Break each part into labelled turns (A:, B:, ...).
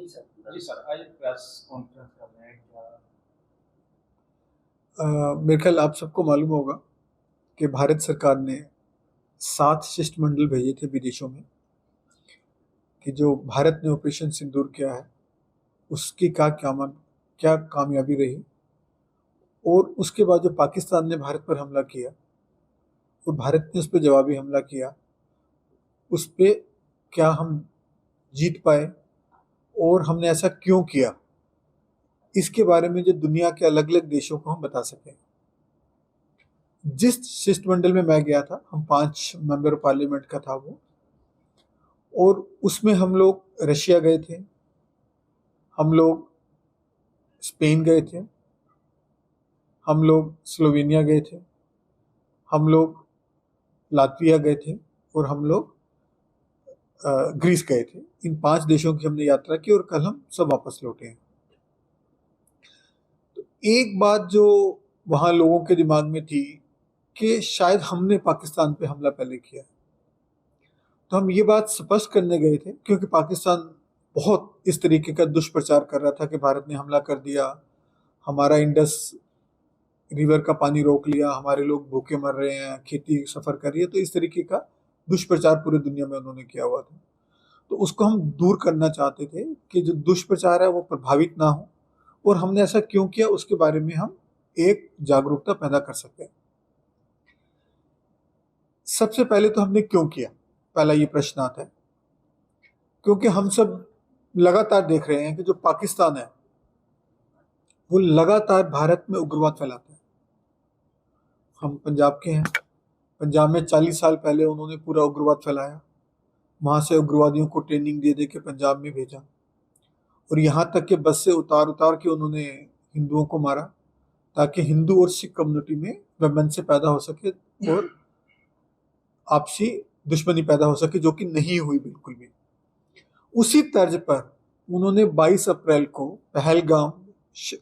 A: जी sir, आज press conference कर रहे हैं क्या?
B: मेरे ख्याल आप सबको मालूम होगा कि भारत सरकार ने 7 शिष्टमंडल भेजे थे विदेशों में कि जो भारत ने ऑपरेशन सिंदूर किया है उसकी क्या कामयाबी रही, और उसके बाद जो पाकिस्तान ने भारत पर हमला किया और भारत ने उस पर जवाबी हमला किया, उस पे क्या हम जीत पाए और हमने ऐसा क्यों किया, इसके बारे में जो दुनिया के अलग अलग देशों को हम बता सकें। जिस शिष्टमंडल में मैं गया था, हम 5 मेंबर पार्लियामेंट का था वो, और उसमें हम लोग रशिया गए थे, हम लोग स्पेन गए थे, हम लोग स्लोवेनिया गए थे, हम लोग लातविया गए थे, और हम लोग ग्रीस गए थे। इन 5 देशों की हमने यात्रा की और कल हम सब वापस लौटे हैं। तो एक बात जो वहाँ लोगों के दिमाग में थी कि शायद हमने पाकिस्तान पे हमला पहले किया, तो हम ये बात स्पष्ट करने गए थे क्योंकि पाकिस्तान बहुत इस तरीके का दुष्प्रचार कर रहा था कि भारत ने हमला कर दिया, हमारा इंडस रिवर का पानी रोक लिया, हमारे लोग भूखे मर रहे हैं, खेती सफर कर रही है। तो इस तरीके का दुष्प्रचार पूरी दुनिया में उन्होंने किया हुआ था। तो उसको हम दूर करना चाहते थे कि जो दुष्प्रचार है वो प्रभावित ना हो, और हमने ऐसा क्यों किया उसके बारे में हम एक जागरूकता पैदा कर सके। सबसे पहले तो हमने क्यों किया, पहला ये प्रश्न आता है। क्योंकि हम सब लगातार देख रहे हैं कि जो पाकिस्तान है वो लगातार भारत में उग्रवाद फैलाता है। हम पंजाब के हैं, पंजाब में 40 साल पहले उन्होंने पूरा उग्रवाद फैलाया, वहां से उग्रवादियों को ट्रेनिंग दे दे के पंजाब में भेजा, और यहाँ तक कि बस से उतार उतार के उन्होंने हिंदुओं को मारा ताकि हिंदू और सिख कम्युनिटी में वैमनस्य पैदा हो सके और आपसी दुश्मनी पैदा हो सके, जो कि नहीं हुई बिल्कुल भी। उसी तर्ज पर उन्होंने 22 अप्रैल को पहलगाम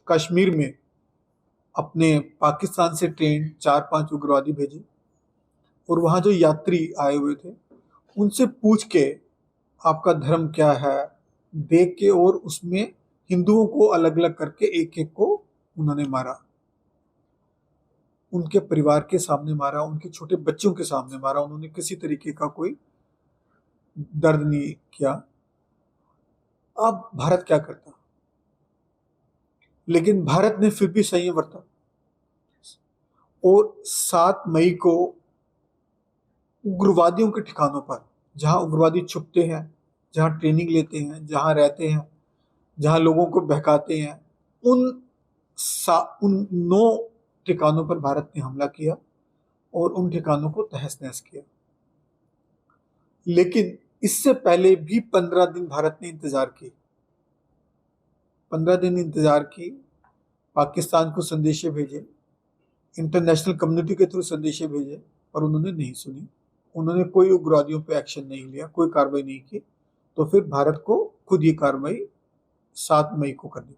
B: कश्मीर में अपने पाकिस्तान से ट्रेन 4-5 उग्रवादी भेजे, और वहां जो यात्री आए हुए थे उनसे पूछ के आपका धर्म क्या है देख के, और उसमें हिंदुओं को अलग अलग करके एक एक को उन्होंने मारा, उनके परिवार के सामने मारा, उनके छोटे बच्चों के सामने मारा। उन्होंने किसी तरीके का कोई दर्द नहीं किया। अब भारत क्या करता, लेकिन भारत ने फिर भी संयम बरता, और 7 मई को उग्रवादियों के ठिकानों पर, जहां उग्रवादी छुपते हैं, जहां ट्रेनिंग लेते हैं, जहां रहते हैं, जहां लोगों को बहकाते हैं, उन उन 9 ठिकानों पर भारत ने हमला किया और उन ठिकानों को तहस नहस किया। लेकिन इससे पहले भी 15 दिन भारत ने इंतजार की, 15 दिन इंतजार की, पाकिस्तान को संदेशे भेजे, इंटरनेशनल कम्युनिटी के थ्रू संदेशे भेजे, और उन्होंने नहीं सुनी। उन्होंने कोई उग्रवादियों पे एक्शन नहीं लिया, कोई कार्रवाई नहीं की। तो फिर भारत को खुद ये कार्रवाई 7 मई को करनी पड़ी।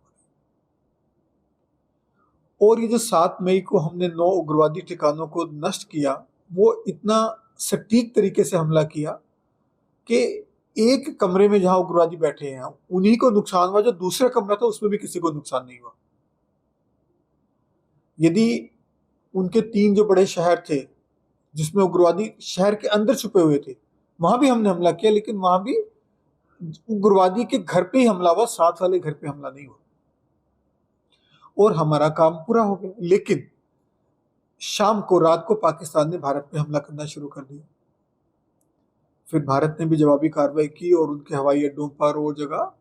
B: और ये जो 7 मई को हमने 9 उग्रवादी ठिकानों को नष्ट किया, वो इतना सटीक तरीके से हमला किया कि एक कमरे में जहां उग्रवादी बैठे हैं उन्हीं को नुकसान हुआ, जो दूसरा कमरा था उसमें भी किसी को नुकसान नहीं हुआ। यदि उनके 3 जो बड़े शहर थे जिसमें उग्रवादी शहर के अंदर छुपे हुए थे, वहां भी हमने हमला किया, लेकिन वहां भी उग्रवादी के घर पे ही हमला हुआ, साथ वाले घर पे हमला नहीं हुआ, और हमारा काम पूरा हो गया। लेकिन शाम को, रात को पाकिस्तान ने भारत पे हमला करना शुरू कर दिया। फिर भारत ने भी जवाबी कार्रवाई की और उनके हवाई अड्डों पर और जगह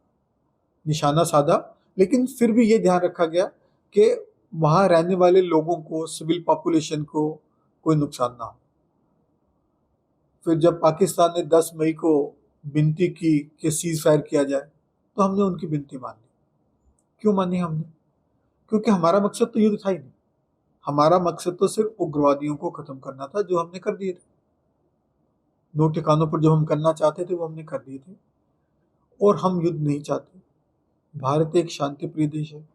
B: निशाना साधा, लेकिन फिर भी ये ध्यान रखा गया कि वहां रहने वाले लोगों को, सिविल पॉपुलेशन को कोई नुकसान ना हो। फिर जब पाकिस्तान ने 10 मई को विनती की कि सीज फायर किया जाए, तो हमने उनकी विनती मान ली। क्यों मानी हमने? क्योंकि हमारा मकसद तो युद्ध था ही नहीं, हमारा मकसद तो सिर्फ उग्रवादियों को खत्म करना था, जो हमने कर दिए थे। 9 ठिकानों पर जो हम करना चाहते थे वो हमने कर दिए थे, और हम युद्ध नहीं चाहते। भारत एक शांति प्रिय देश है।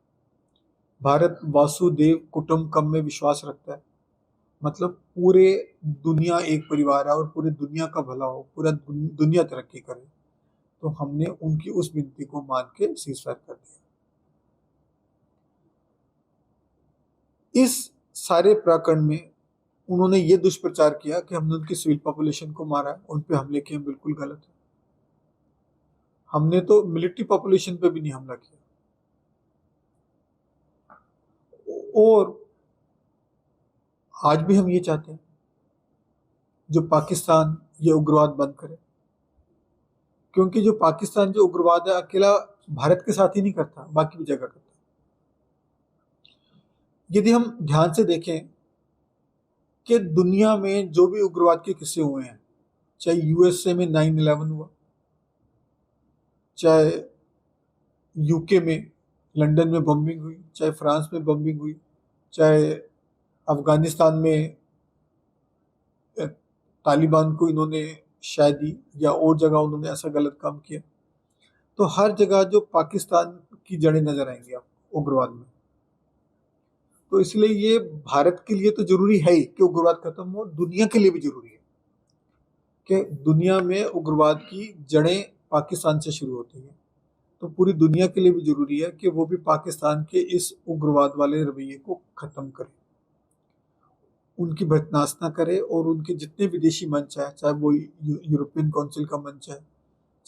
B: भारत वासुदेव कुटुंबकम में विश्वास रखता है, मतलब पूरे दुनिया एक परिवार है और पूरे दुनिया का भला हो, पूरा दुनिया तरक्की करे। तो हमने उनकी उस विनती को मान के सीजफायर कर दिया। इस सारे प्रकरण में उन्होंने ये दुष्प्रचार किया कि हमने उनकी सिविल पॉपुलेशन को मारा, उन पे हमले किए, बिल्कुल गलत है। हमने तो मिलिट्री पॉपुलेशन पे भी नहीं हमला किया। और आज भी हम ये चाहते हैं जो पाकिस्तान ये उग्रवाद बंद करे, क्योंकि जो पाकिस्तान जो उग्रवाद है अकेला भारत के साथ ही नहीं करता, बाकी भी जगह करता। यदि हम ध्यान से देखें कि दुनिया में जो भी उग्रवाद के किस्से हुए हैं, चाहे यूएसए में 9/11 हुआ, चाहे यूके में लंदन में बम्बिंग हुई, चाहे फ्रांस में बम्बिंग हुई, चाहे अफगानिस्तान में तालिबान को इन्होंने शायद दी, या और जगह उन्होंने ऐसा गलत काम किया, तो हर जगह जो पाकिस्तान की जड़ें नजर आएंगी आपको उग्रवाद में। तो इसलिए ये भारत के लिए तो जरूरी है ही कि उग्रवाद खत्म हो, दुनिया के लिए भी जरूरी है कि दुनिया में उग्रवाद की जड़ें पाकिस्तान से शुरू होती हैं। तो पूरी दुनिया के लिए भी जरूरी है कि वो भी पाकिस्तान के इस उग्रवाद वाले रवैये को खत्म करे, उनकी भर्त्सना करे, और उनके जितने विदेशी मंच है, चाहे वो यूरोपियन काउंसिल का मंच है,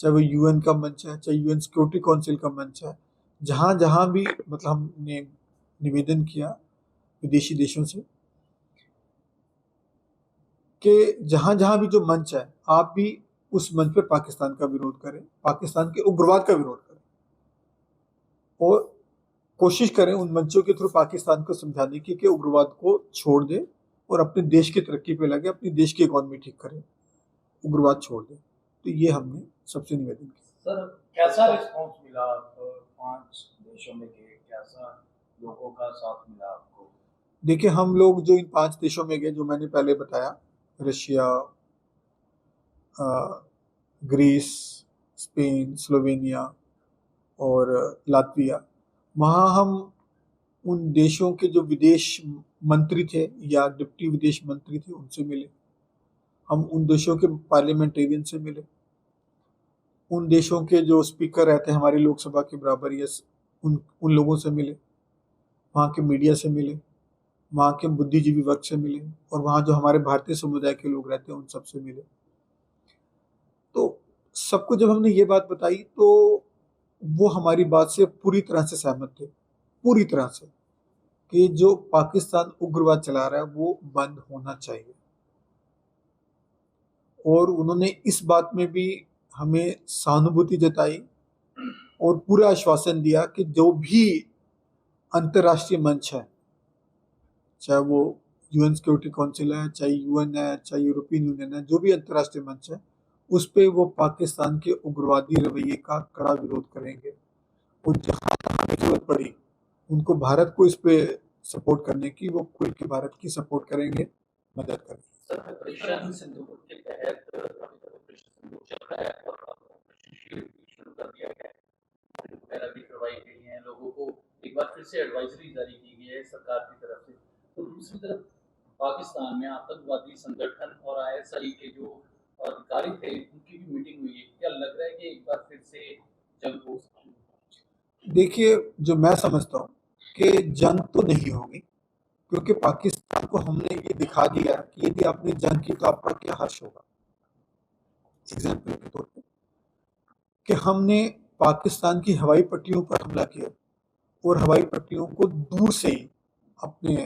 B: चाहे वो यूएन का मंच है, चाहे यूएन सिक्योरिटी काउंसिल का मंच है, जहां जहां भी मतलब हमने निवेदन किया विदेशी देशों से कि जहां जहां भी जो मंच है, आप भी उस मंच पर पाकिस्तान का विरोध करें, पाकिस्तान के उग्रवाद का विरोध करें, और कोशिश करें उन मंचों के थ्रू पाकिस्तान को समझाने की कि उग्रवाद को छोड़ दे और अपने देश की तरक्की पे लगे, अपनी देश की इकोनॉमी ठीक करे, उग्रवाद छोड़ दे। तो ये हमने सबसे निवेदन किया।
A: सर कैसा रिस्पॉन्स मिला आपको? 5 देशों में गए, कैसा लोगों का साथ मिला आपको?
B: देखिए, हम लोग जो इन 5 देशों में गए, जो मैंने पहले बताया, रशिया, ग्रीस, स्पेन, स्लोवेनिया और लातविया, वहाँ हम उन देशों के जो विदेश मंत्री थे या डिप्टी विदेश मंत्री थे उनसे मिले, हम उन देशों के पार्लियामेंटेरियन से मिले, उन देशों के जो स्पीकर रहते हैं हमारी लोकसभा के बराबर, या उन लोगों से मिले, वहाँ के मीडिया से मिले, वहाँ के बुद्धिजीवी वर्ग से मिले, और वहाँ जो हमारे भारतीय समुदाय के लोग रहते हैं उन सब से मिले। तो सबको जब हमने ये बात बताई तो वो हमारी बात से पूरी तरह से सहमत थे, पूरी तरह से, कि जो पाकिस्तान उग्रवाद चला रहा है वो बंद होना चाहिए। और उन्होंने इस बात में भी हमें सहानुभूति जताई और पूरा आश्वासन दिया कि जो भी अंतर्राष्ट्रीय मंच है, चाहे वो यूएन सिक्योरिटी काउंसिल है, चाहे यूएन है, चाहे यूरोपियन यूनियन है, जो भी अंतर्राष्ट्रीय मंच है, उस पे वो पाकिस्तान के उग्रवादी रवैये का कड़ा विरोध करेंगे, और जहां जहां भी जरूरत पड़ी उनको भारत को इस पे सपोर्ट करने की, वो खुल के भारत की सपोर्ट करेंगे, मदद करेंगे।
C: सर, ऑपरेशन सिंदूर के तहत ऑपरेशन सिंदूर चल रहा है और ऑपरेशन शील्ड भी शुरू कर दिया गया है, वगैरह भी करवाई गई हैं, लोगों को एक बार फिर से एडवाइजरी जारी की गई है सरकार की तरफ से। तो दूसरी तरफ पाकिस्तान में आतंकवादी संगठन और आईएसआई के जो अधिकारी थे उनकी भी मीटिंग हुई है, क्या लग रहा है कि एक बार फिर से जंग हो सकती है?
B: देखिए, जो मैं समझता हूँ कि जंग तो नहीं होगी, क्योंकि पाकिस्तान को हमने ये दिखा दिया कि यदि आपने जंग की तो आपका क्या हर्ष होगा। एग्जाम्पल के तौर पे कि हमने पाकिस्तान की हवाई पट्टियों पर हमला किया और हवाई पट्टियों को दूर से ही अपने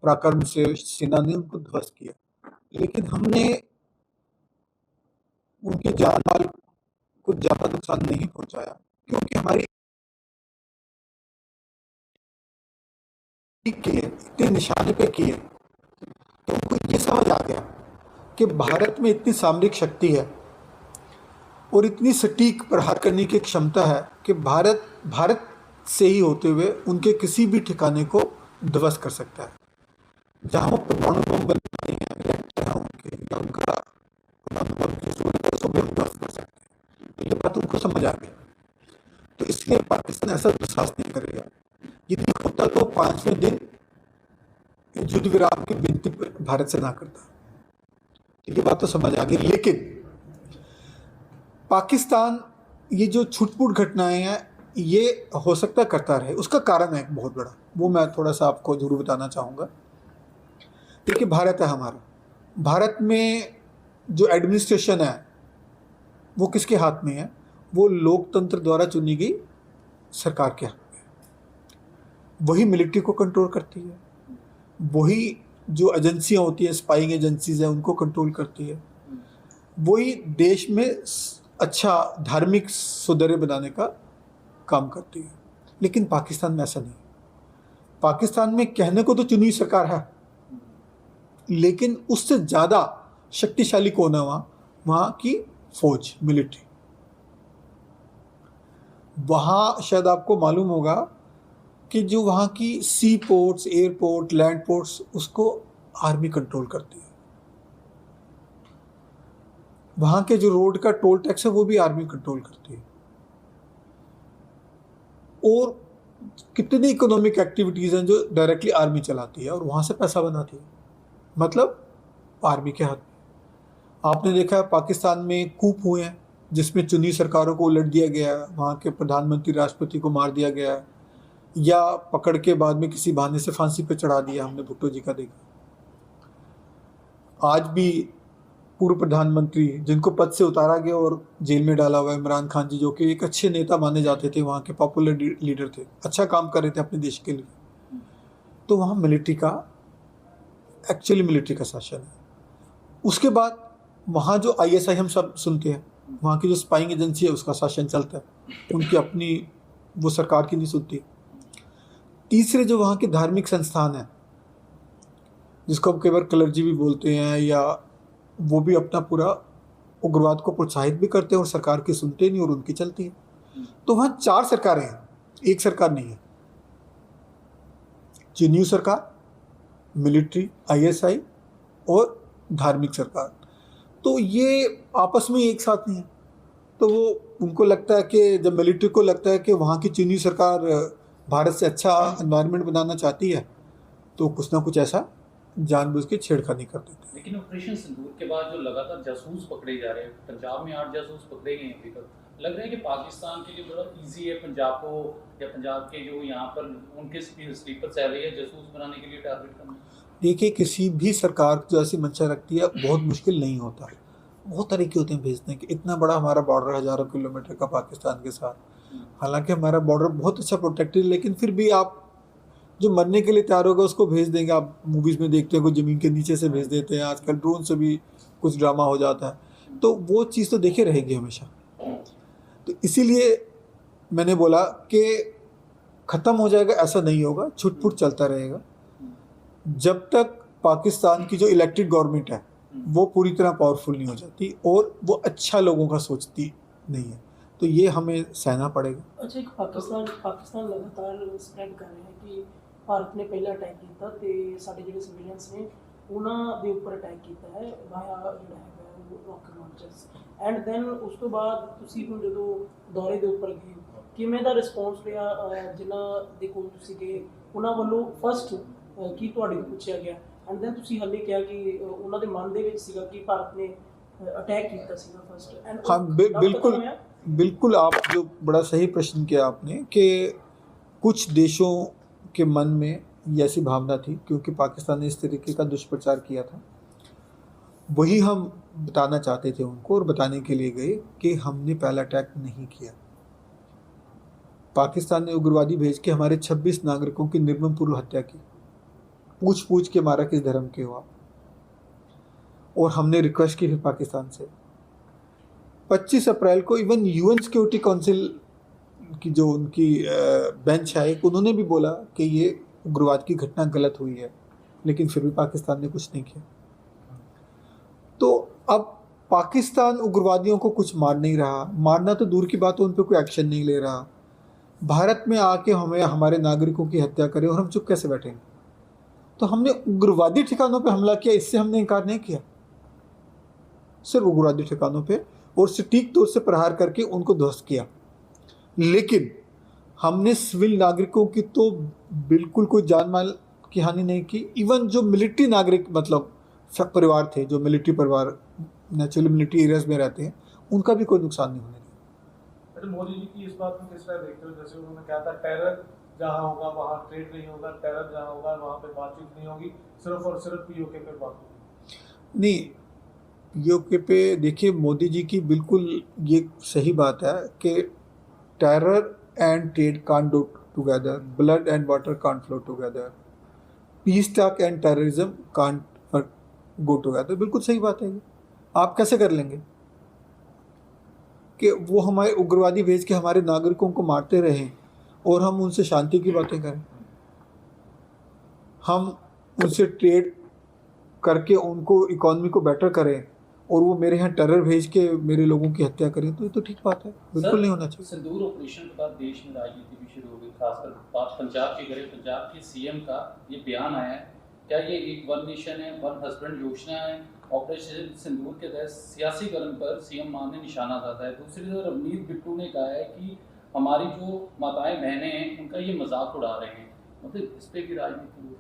B: पराक्रम से सेना ने उनको ध्वस्त किया, लेकिन हमने उनके जान माल को ज्यादा नुकसान नहीं पहुंचाया, क्योंकि हमारी किए इतने निशाने पे किए, तो उनको ये समझ आ गया कि भारत में इतनी सामरिक शक्ति है और इतनी सटीक प्रहार करने की क्षमता है कि भारत से ही होते हुए उनके किसी भी ठिकाने को ध्वस्त कर सकता है। जहां वो परमाणु बम बनाते हैं, रिएक्टर हैं उनके, या उनका परमाणु बम की सूरत है, उसको भी हम ध्वस्त कर सकते हैं। तो ये बात उनको समझ आ गई, तो इसलिए पाकिस्तान ऐसा दुस्साहस नहीं करेगा। यदि होता तो 5वें दिन युद्ध विराम की विनती पर भारत से ना करता। ये बात तो समझ आ गई, लेकिन पाकिस्तान ये जो छुटपुट घटनाएं हैं ये हो सकता है करता रहे, उसका कारण है एक बहुत बड़ा, वो मैं थोड़ा सा आपको जरूर बताना चाहूँगा। देखिए भारत है हमारा, भारत में जो एडमिनिस्ट्रेशन है वो किसके हाथ में है? वो लोकतंत्र द्वारा चुनी गई सरकार के हाथ में है। वही मिलिट्री को कंट्रोल करती है, वही जो एजेंसियां होती हैं, स्पाइंग एजेंसीज हैं, उनको कंट्रोल करती है, वही देश में अच्छा धार्मिक सौंदर्य बनाने का काम करती है। लेकिन पाकिस्तान में ऐसा नहीं। पाकिस्तान में कहने को तो चुनी हुई सरकार है, लेकिन उससे ज़्यादा शक्तिशाली कौन है? वहाँ की फौज, मिलिट्री। वहाँ शायद आपको मालूम होगा कि जो वहाँ की सी पोर्ट्स, एयरपोर्ट, लैंड पोर्ट्स, उसको आर्मी कंट्रोल करती है। वहाँ के जो रोड का टोल टैक्स है वो भी आर्मी कंट्रोल करती है। और कितनी इकोनॉमिक एक्टिविटीज़ हैं जो डायरेक्टली आर्मी चलाती है और वहाँ से पैसा बनाती है, मतलब आर्मी के हाथ में। आपने देखा है पाकिस्तान में कूप हुए हैं जिसमें चुनी सरकारों को उलट दिया गया है, वहाँ के प्रधानमंत्री राष्ट्रपति को मार दिया गया है, या पकड़ के बाद में किसी बहाने से फांसी पे चढ़ा दिया। हमने भुट्टो जी का देखा। आज भी पूर्व प्रधानमंत्री जिनको पद से उतारा गया और जेल में डाला हुआ इमरान खान जी, जो कि एक अच्छे नेता माने जाते थे, वहाँ के पॉपुलर लीडर थे, अच्छा काम कर रहे थे अपने देश के लिए। तो वहाँ मिलिट्री का, एक्चुअली मिलिट्री का शासन है। उसके बाद वहाँ जो ISI हम सब सुनते हैं, वहाँ की जो स्पाइंग एजेंसी है उसका शासन चलता है, उनकी अपनी, वो सरकार की नहीं सुनती। तीसरे जो वहाँ के धार्मिक संस्थान हैं, जिसको हम कई बार क्लर्जी भी बोलते हैं, या वो भी अपना पूरा उग्रवाद को प्रोत्साहित भी करते हैं और सरकार की सुनते नहीं और उनकी चलती है। तो वहाँ 4 सरकारें हैं, एक सरकार नहीं है। चुनी हुई सरकार, मिलिट्री, ISI और धार्मिक सरकार। तो ये आपस में एक साथ नहीं है। तो वो उनको लगता है कि जब मिलिट्री को लगता है कि वहाँ की चुनी सरकार भारत से अच्छा एनवायरनमेंट बनाना चाहती है, तो कुछ ना कुछ ऐसा जानबूझ के छेड़खानी कर देते हैं।
C: लेकिन ऑपरेशन सिंदूर के बाद जो लगातार जासूस पकड़े जा रहे हैं, पंजाब में 8 जासूस पकड़े गए हैं अभी तक, लग रहा है कि पाकिस्तान के लिए बड़ा इजी है पंजाब को, या पंजाब के जो यहाँ पर उनके स्लीपर सेल है जासूस बनाने के लिए टारगेट करना।
B: देखिए, किसी भी सरकार जो ऐसी मंशा रखती है, बहुत मुश्किल नहीं होता, बहुत तरीके होते हैं भेजने के। इतना बड़ा हमारा बॉर्डर, हज़ारों किलोमीटर का पाकिस्तान के साथ, हालांकि हमारा बॉर्डर बहुत अच्छा प्रोटेक्टेड, लेकिन फिर भी आप जो मरने के लिए तैयार होगा उसको भेज देंगे। आप मूवीज़ में देखते हैं, कोई ज़मीन के नीचे से भेज देते हैं, आजकल ड्रोन से भी कुछ ड्रामा हो जाता है। तो वो चीज़ तो देखे रहेगी हमेशा। तो इसीलिए मैंने बोला कि ख़त्म हो जाएगा ऐसा नहीं होगा, छुटपुट चलता रहेगा जब तक पाकिस्तान की जो इलेक्टेड गवर्नमेंट है वो पूरी तरह पावरफुल नहीं हो जाती और वो अच्छा लोगों का सोचती नहीं है। तो ये हमें सहना पड़ेगा।
D: अच्छा, एक पाकिस्तान लगातार स्प्रेड कर रहे हैं कि ਭਾਰਤ ਨੇ ਪਹਿਲਾਂ ਅਟੈਕ ਕੀਤਾ ਤੇ ਸਾਡੇ ਜਿਹੜੇ ਸਿਵਿਲੀਅਨਸ ਨੇ ਉਹਨਾਂ ਦੇ ਉੱਪਰ ਅਟੈਕ ਕੀਤਾ ਹੈ ਵਾਇਆ ਜਿਹੜਾ ਹੈਗਾ ਰੌਕਟ ਲਾਂਚਰਸ। ਐਂਡ ਦੈਨ ਉਸ ਤੋਂ ਬਾਅਦ ਤੁਸੀਂ ਹੁਣ ਜਦੋਂ ਦੌਰੇ ਦੇ ਉੱਪਰ ਗਏ, ਕਿਵੇਂ ਦਾ ਰਿਸਪੌਂਸ ਰਿਹਾ ਜਿਨ੍ਹਾਂ ਦੇ ਕੋਲ ਤੁਸੀਂ ਗਏ? ਉਹਨਾਂ ਵੱਲੋਂ ਫਸਟ ਕੀ ਤੁਹਾਡੇ ਤੋਂ ਪੁੱਛਿਆ ਗਿਆ? ਐਂਡ ਦੈਨ ਤੁਸੀਂ ਹਾਲੇ ਕਿਹਾ ਕਿ ਉਹਨਾਂ ਦੇ ਮਨ ਦੇ ਵਿੱਚ ਸੀਗਾ ਕਿ ਭਾਰਤ ਨੇ ਅਟੈਕ ਕੀਤਾ ਸੀਗਾ फर्स्ट। एंड
B: हाँ, बिल्कुल आप जो बड़ा सही प्रश्न किया आपने कि कुछ देशों के मन में ये ऐसी भावना थी, क्योंकि पाकिस्तान ने इस तरीके का दुष्प्रचार किया था। वही हम बताना चाहते थे उनको और बताने के लिए गए कि हमने पहला अटैक नहीं किया। पाकिस्तान ने उग्रवादी भेज के हमारे 26 नागरिकों की निर्ममपूर्व हत्या की, पूछ के मारा किस धर्म के हो आप। और हमने रिक्वेस्ट की फिर पाकिस्तान से 25 अप्रैल को इवन UN सिक्योरिटी काउंसिल की जो उनकी बेंच है, उन्होंने भी बोला कि ये उग्रवाद की घटना गलत हुई है, लेकिन फिर भी पाकिस्तान ने कुछ नहीं किया। तो अब पाकिस्तान उग्रवादियों को कुछ मार नहीं रहा, मारना तो दूर की बात है, उन पर कोई एक्शन नहीं ले रहा। भारत में आके हमें हमारे नागरिकों की हत्या करे और हम चुप कैसे बैठेंगे? तो हमने उग्रवादी ठिकानों पे हमला किया, इससे हमने इनकार नहीं किया। सिर्फ उग्रवादी ठिकानों पे और सटीक तौर से प्रहार करके उनको ध्वस्त किया। लेकिन हमने सिविल नागरिकों की तो बिल्कुल कोई जान माल की हानि नहीं की। इवन जो मिलिट्री नागरिक, मतलब परिवार थे, जो मिलिट्री परिवार नेचुरली मिलिट्री एरियाज में रहते हैं, उनका भी कोई नुकसान नहीं होने दिया।
E: फिर मोदी जी की इस बात में किस तरह देखते हो, जैसे उन्होंने कहा था टेरर जहाँ होगा वहाँ ट्रेड नहीं होगा, टेरर जहाँ होगा वहाँ पे बातचीत नहीं होगी, सिर्फ और सिर्फ पीओके पे बात होगी।
B: नहीं, पीओके पे देखिए मोदी जी की बिल्कुल ये सही बात है कि terror and trade can't do together, blood and water can't flow together, piece talk and terrorism can't go together. बिल्कुल सही बात है ये। आप कैसे कर लेंगे कि वो हमारे उग्रवादी भेज के हमारे नागरिकों को मारते रहें और हम उनसे शांति की बातें करें, हम उनसे ट्रेड करके उनको इकॉनमी को बेटर करें और वो मेरे यहाँ टेरर भेज के मेरे लोगों की हत्या करें, तो ये तो ठीक बात है, बिल्कुल नहीं होना चाहिए।
C: सिंदूर ऑपरेशन के बाद देश में राजनीति भी शुरू हो गई, खासकर बात पंजाब की करें, पंजाब के सीएम का ये बयान आया है, क्या ये एक वन नेशन है वन हस्बैंड योजना है? ऑपरेशन सिंदूर के तहत सियासीकरण पर सीएम मान ने निशाना साधा है। दूसरी तरफ रवनीत बिट्टू ने कहा है कि हमारी जो माताएं बहनें हैं उनका ये मजाक उड़ा रहे हैं, मतलब इस पे की राजनीति हुई।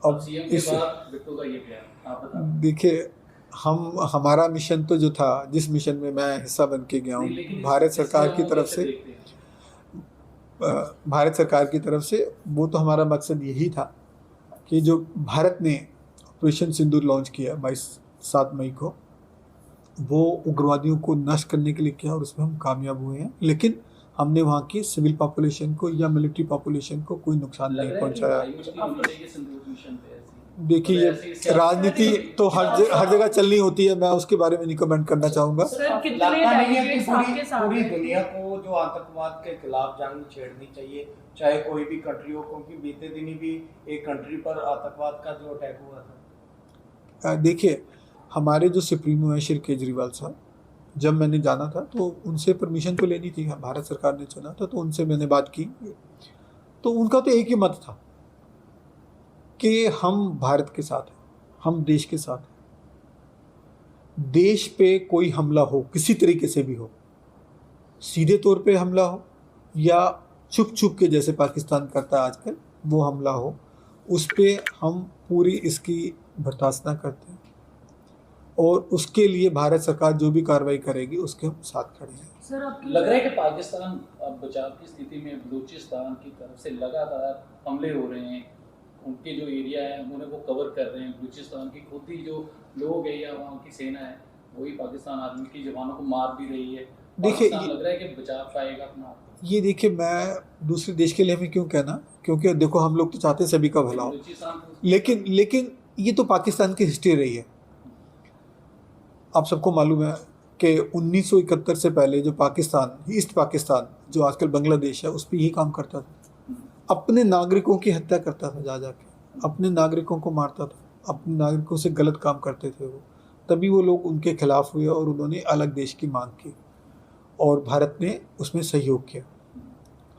C: अब सीएम के बाद बिट्टू का ये बयान, आप बताएं।
B: देखिए हमारा मिशन तो जो था, जिस मिशन में मैं हिस्सा बन के गया हूँ भारत सरकार की तरफ से, भारत सरकार की तरफ से, वो तो हमारा मकसद यही था कि जो भारत ने ऑपरेशन सिंदूर लॉन्च किया 7 मई को, वो उग्रवादियों को नष्ट करने के लिए किया और उसमें हम कामयाब हुए हैं। लेकिन हमने वहाँ की सिविल पॉपुलेशन को या मिलिट्री पॉपुलेशन को कोई नुकसान नहीं पहुँचाया। देखिए ये राजनीति तो हर जगह चलनी होती है, मैं उसके बारे में नहीं कमेंट करना चाहूँगा।
A: लगता नहीं है कि पूरी दुनिया को जो आतंकवाद के खिलाफ जंग छेड़नी चाहिए, चाहे कोई भी कंट्री हो, क्योंकि बीते दिन भी एक कंट्री पर आतंकवाद का जो अटैक हुआ था।
B: देखिए हमारे जो सुप्रीमो हैं श्री केजरीवाल साहब, जब मैंने जाना था तो उनसे परमिशन तो लेनी थी, भारत सरकार ने चुना था तो उनसे मैंने बात की, तो उनका तो एक ही मत था कि हम भारत के साथ हैं, हम देश के साथ हैं। देश पे कोई हमला हो किसी तरीके से भी हो, सीधे तौर पे हमला हो या छुप छुप के जैसे पाकिस्तान करता है आजकल, वो हमला हो, उस पे हम पूरी इसकी भर्त्सना करते हैं और उसके लिए भारत सरकार जो भी कार्रवाई करेगी उसके हम साथ खड़े हैं।
D: सर आपकी
C: लग रहा है कि पाकिस्तान अब बचाव की स्थिति में बलूचिस्तान की तरफ से लगातार हमले हो रहे हैं, उनके जो एरिया है उन्हें वो कवर कर रहे हैं, बलूचिस्तान की खुद ही जो लोग है या वहाँ की सेना है वही पाकिस्तान आर्मी की जवानों को मार भी रही है।
B: देखिए
C: लग रहा है कि बचा पाएगा अपना।
B: ये देखिए, मैं दूसरे देश के लिए हमें क्यों कहना, क्योंकि देखो हम लोग तो चाहते हैं सभी का भला हो, लेकिन ये तो पाकिस्तान की हिस्ट्री रही है। आप सबको मालूम है कि 1971 से पहले जो पाकिस्तान, ईस्ट पाकिस्तान जो आजकल बांग्लादेश है, उस पर यही काम करता था, अपने नागरिकों की हत्या करता था, जा जाके अपने नागरिकों को मारता था, अपने नागरिकों से गलत काम करते थे वो। तभी वो लोग उनके खिलाफ हुए और उन्होंने अलग देश की मांग की और भारत ने उसमें सहयोग किया।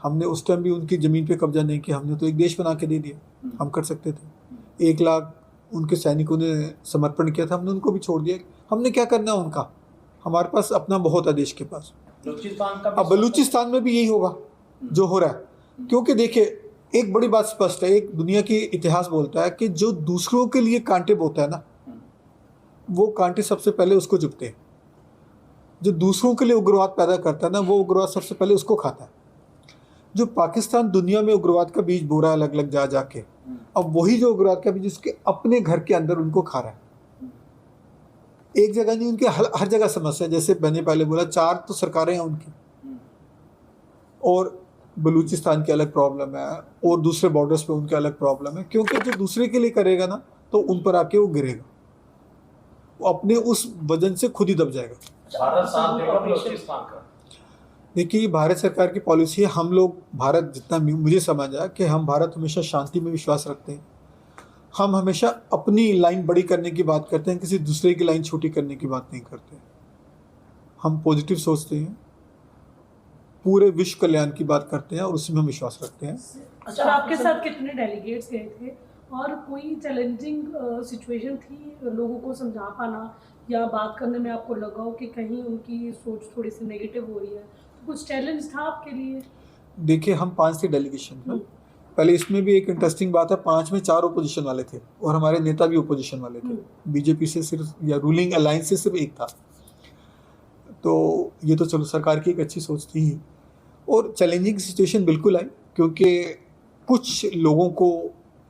B: हमने उस टाइम भी उनकी ज़मीन पे कब्जा नहीं किया, हमने तो एक देश बना के दे दिया, हम कर सकते थे। 1 लाख उनके सैनिकों ने समर्पण किया था, हमने उनको भी छोड़ दिया। हमने क्या करना है उनका, हमारे पास अपना बहुत है देश के पास। अब बलूचिस्तान में भी यही होगा जो हो रहा है, क्योंकि देखिए एक बड़ी बात स्पष्ट है, एक दुनिया की इतिहास बोलता है कि जो दूसरों के लिए कांटे बोता है ना, वो कांटे सबसे पहले उसको चुभते हैं। जो दूसरों के लिए उग्रवाद पैदा करता है ना, वो उग्रवाद सबसे पहले उसको खाता है। जो पाकिस्तान दुनिया में उग्रवाद का बीज बो रहा है अलग अलग जा जाके, अब वही जो उग्रवाद का बीज उसके अपने घर के अंदर उनको खा रहा है। एक जगह नहीं, उनके हर जगह समस्या। जैसे मैंने पहले बोला, 4 तो सरकारें हैं उनकी, और बलूचिस्तान की अलग प्रॉब्लम है और दूसरे बॉर्डर्स पे उनके अलग प्रॉब्लम है, क्योंकि जो दूसरे के लिए करेगा ना तो उन पर आके वो गिरेगा, वो अपने उस वजन से खुद ही दब जाएगा।
A: भारत साथ देगा बलूचिस्तान का।
B: देखिए भारत सरकार की पॉलिसी है, हम लोग भारत, जितना मुझे समझ आया कि हम भारत हमेशा शांति में विश्वास रखते हैं। हम हमेशा अपनी लाइन बड़ी करने की बात करते हैं, किसी दूसरे की लाइन छोटी करने की बात नहीं करते। हम पॉजिटिव सोचते हैं, पूरे विश्व कल्याण की बात करते हैं और उसी में हम विश्वास रखते हैं।
D: अच्छा, आपके साथ कितने डेलीगेट्स गए थे और कोई चैलेंजिंग सिचुएशन थी लोगों को समझा पाना या बात करने में आपको लगा हो कि कहीं उनकी सोच थोड़ी सी नेगेटिव हो रही है, तो कुछ चैलेंज था आपके लिए?
B: देखिए हम 5 थे डेलीगेशन में। पहले इसमें भी एक इंटरेस्टिंग बात है, 5 में 4 ओपोजिशन वाले थे और हमारे नेता भी ओपोजिशन वाले थे। बीजेपी से सिर्फ, या रूलिंग अलायंस से सिर्फ एक था। तो ये तो चलो सरकार की एक अच्छी सोच थी ही। और चैलेंजिंग सिचुएशन बिल्कुल आई, क्योंकि कुछ लोगों को,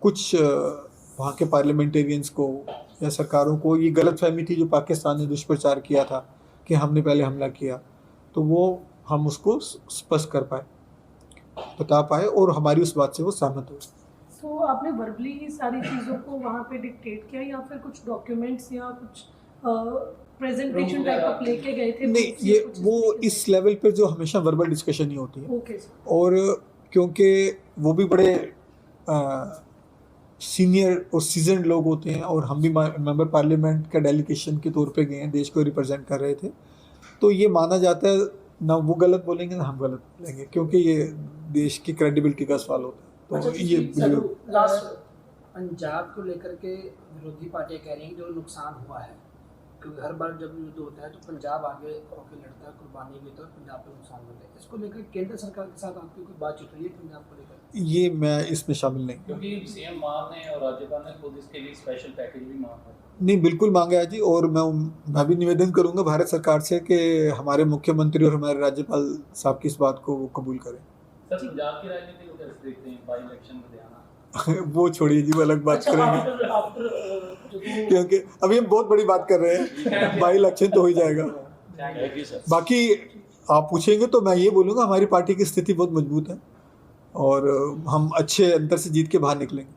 B: कुछ वहाँ के पार्लियामेंटेरियंस को या सरकारों को ये गलतफहमी थी जो पाकिस्तान ने दुष्प्रचार किया था कि हमने पहले हमला किया, तो वो हम उसको स्पष्ट कर पाए, बता पाए, और हमारी उस बात से वो सहमत हुए।
D: तो आपने वर्बली ही सारी चीज़ों को वहाँ पे डिक्टेट किया या फिर कुछ डॉक्यूमेंट्स या कुछ प्रेजेंटेशन टाइप ऑफ लेके गए थे?
B: नहीं, ये वो इस लेवल पे जो हमेशा वर्बल डिस्कशन ही होती है,
D: ओके सर।
B: और क्योंकि वो भी बड़े सीनियर और सीजनड लोग होते हैं, और हम भी मेंबर पार्लियामेंट का डेलीगेशन के तौर पे गए हैं, देश को रिप्रेजेंट कर रहे थे, तो ये माना जाता है ना वो गलत बोलेंगे ना हम गलत बोलेंगे, क्योंकि ये देश की क्रेडिबिलिटी का सवाल होता है। तो ये
F: लास्ट पंजाब को लेकर के विरोधी पार्टियां कह रही हैं कि जो नुकसान हुआ है, क्योंकि हर बार जब युद्ध होता है तो पंजाब आगे होकर लड़ता है, कुर्बानी भी तो पंजाब को नुकसान होता है। इसको लेकर केंद्र सरकार के साथ आपकी कोई बातचीत हुई है पंजाब को लेकर?
B: ये मैं इसमें शामिल नहीं।
C: क्योंकि सीएम मान ने और राज्यपाल ने खुद इसके लिए स्पेशल पैकेज भी मांगा है।
B: नहीं, बिल्कुल मांगा है जी, और मैं भी निवेदन करूंगा भारत सरकार से कि हमारे मुख्यमंत्री और हमारे राज्यपाल साहब की इस बात को कबूल करें।
C: सर पंजाब की राजनीति को कैसे देखते हैं, बाई इलेक्शन में ध्यान?
B: वो छोड़िए जी, वो अलग बात
D: अच्छा,
B: करेंगे,
D: आफ्टर
B: क्योंकि अभी हम बहुत बड़ी बात कर रहे हैं, बाई इलेक्शन तो हो ही जाएगा।
C: Thank you sir.
B: बाकी आप पूछेंगे तो मैं ये बोलूँगा हमारी पार्टी की स्थिति बहुत मजबूत है, और हम अच्छे अंतर से जीत के बाहर निकलेंगे।